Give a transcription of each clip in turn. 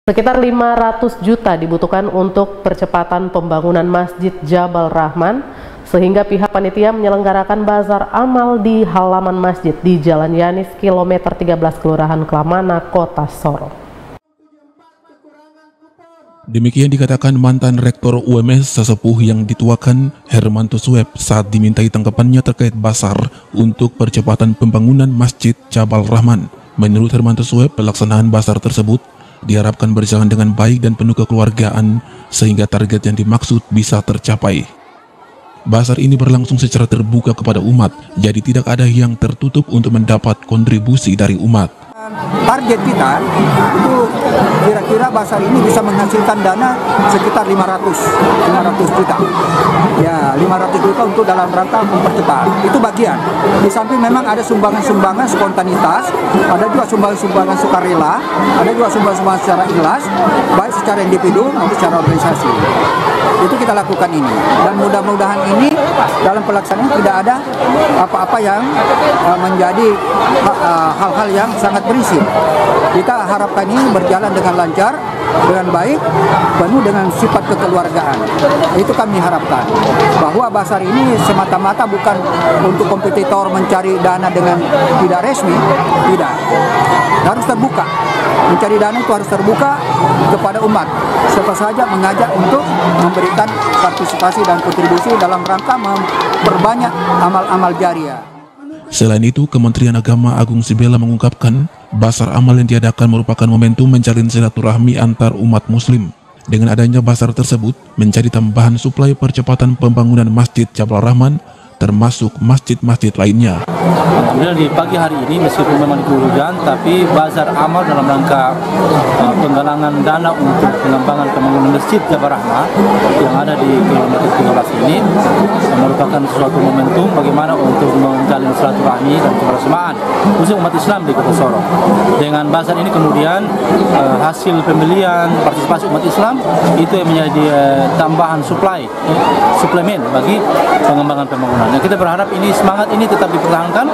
Sekitar 500 juta dibutuhkan untuk percepatan pembangunan Masjid Jabal Rahman, sehingga pihak panitia menyelenggarakan bazar amal di halaman masjid di Jalan Yanis, kilometer 13, Kelurahan Klamana, Kota Sorong. Demikian dikatakan mantan Rektor UMS sesepuh yang dituakan Hermanto Sueb saat dimintai tanggapannya terkait bazar untuk percepatan pembangunan Masjid Jabal Rahman. Menurut Hermanto Sueb, pelaksanaan bazar tersebut diharapkan berjalan dengan baik dan penuh kekeluargaan sehingga target yang dimaksud bisa tercapai. Bazar ini berlangsung secara terbuka kepada umat, jadi tidak ada yang tertutup untuk mendapat kontribusi dari umat. Target kita itu kira-kira bazar ini bisa menghasilkan dana sekitar 500 juta. Ya, 500 juta untuk dalam rangka mempercepat. Itu bagian. Di samping memang ada sumbangan-sumbangan spontanitas, ada juga sumbangan-sumbangan sukarela, ada juga sumbangan-sumbangan secara ikhlas, baik secara individu maupun secara organisasi. Itu kita lakukan ini. Dan mudah-mudahan ini dalam pelaksanaan tidak ada apa-apa yang menjadi hal-hal yang sangat berisik. Kita harapkan ini berjalan dengan lancar, dengan baik, penuh dengan sifat kekeluargaan. Itu kami harapkan. Bahwa bazar ini semata-mata bukan untuk kompetitor mencari dana dengan tidak resmi, tidak. Harus terbuka. Mencari dana itu harus terbuka kepada umat. Siapa saja mengajak untuk memberikan partisipasi dan kontribusi dalam rangka memperbanyak amal-amal jariah. Selain itu, Kementerian Agama Agung Sibela mengungkapkan bazar amal yang diadakan merupakan momentum menjalin silaturahmi antar umat muslim. Dengan adanya bazar tersebut, menjadi tambahan suplai percepatan pembangunan Masjid Jabal Rahman, termasuk masjid-masjid lainnya. Alhamdulillah di pagi hari ini meskipun memang diguyur hujan, tapi bazar amal dalam rangka penggalangan dana untuk pengembangan pembangunan Masjid Jabal Rahman yang ada di kilometer 13 ini merupakan suatu momentum bagaimana untuk menjalin silaturahmi dan kebersamaan khusus umat Islam di Kota Sorong. Dengan bazar ini kemudian hasil pembelian partisipasi umat Islam itu yang menjadi tambahan suplemen bagi pengembangan pembangunan. Nah, kita berharap ini semangat ini tetap dipertahankan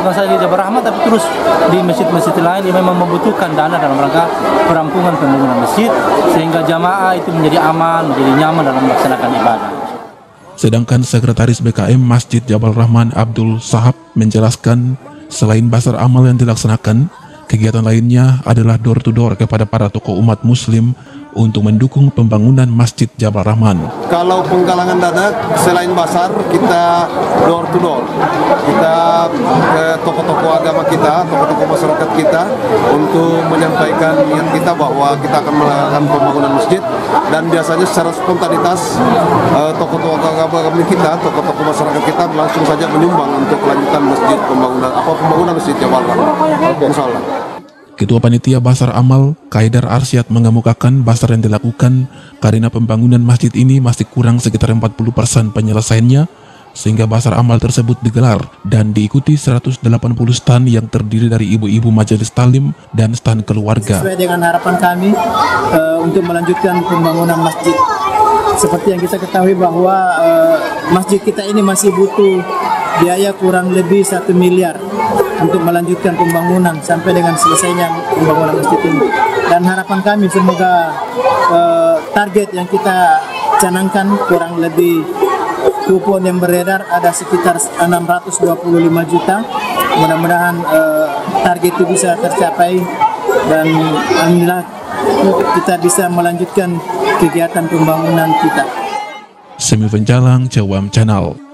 bukan saja di Jabal Rahman tapi terus di masjid-masjid lain yang memang membutuhkan dana dalam rangka perampungan pembangunan masjid sehingga jamaah itu menjadi aman, menjadi nyaman dalam melaksanakan ibadah. Sedangkan Sekretaris BKM Masjid Jabal Rahman Abdul Sahab menjelaskan selain bazar amal yang dilaksanakan, kegiatan lainnya adalah door-to-door kepada para tokoh umat muslim untuk mendukung pembangunan Masjid Jabal Rahman. Kalau penggalangan dana selain bazar, kita door to door. Kita ke tokoh-tokoh agama kita, tokoh-tokoh masyarakat kita untuk menyampaikan niat kita bahwa kita akan melakukan pembangunan masjid, dan biasanya secara spontanitas tokoh-tokoh agama kita, tokoh-tokoh masyarakat kita langsung saja menyumbang untuk kelanjutan masjid pembangunan Masjid Jabal Rahman. Insyaallah. Ketua Panitia Bazar Amal, Kaidar Arsyad, mengemukakan bazar yang dilakukan karena pembangunan masjid ini masih kurang sekitar 40% penyelesaiannya, sehingga bazar amal tersebut digelar dan diikuti 180 stan yang terdiri dari ibu-ibu majelis talim dan stan keluarga. Sesuai dengan harapan kami untuk melanjutkan pembangunan masjid. Seperti yang kita ketahui bahwa masjid kita ini masih butuh biaya kurang lebih 1 miliar untuk melanjutkan pembangunan sampai dengan selesainya pembangunan masjid ini. Dan harapan kami semoga target yang kita canangkan kurang lebih kupon yang beredar ada sekitar 625 juta. Mudah-mudahan target itu bisa tercapai dan alhamdulillah kita bisa melanjutkan kegiatan pembangunan kita. Semi Penjalang, Cawam Channel.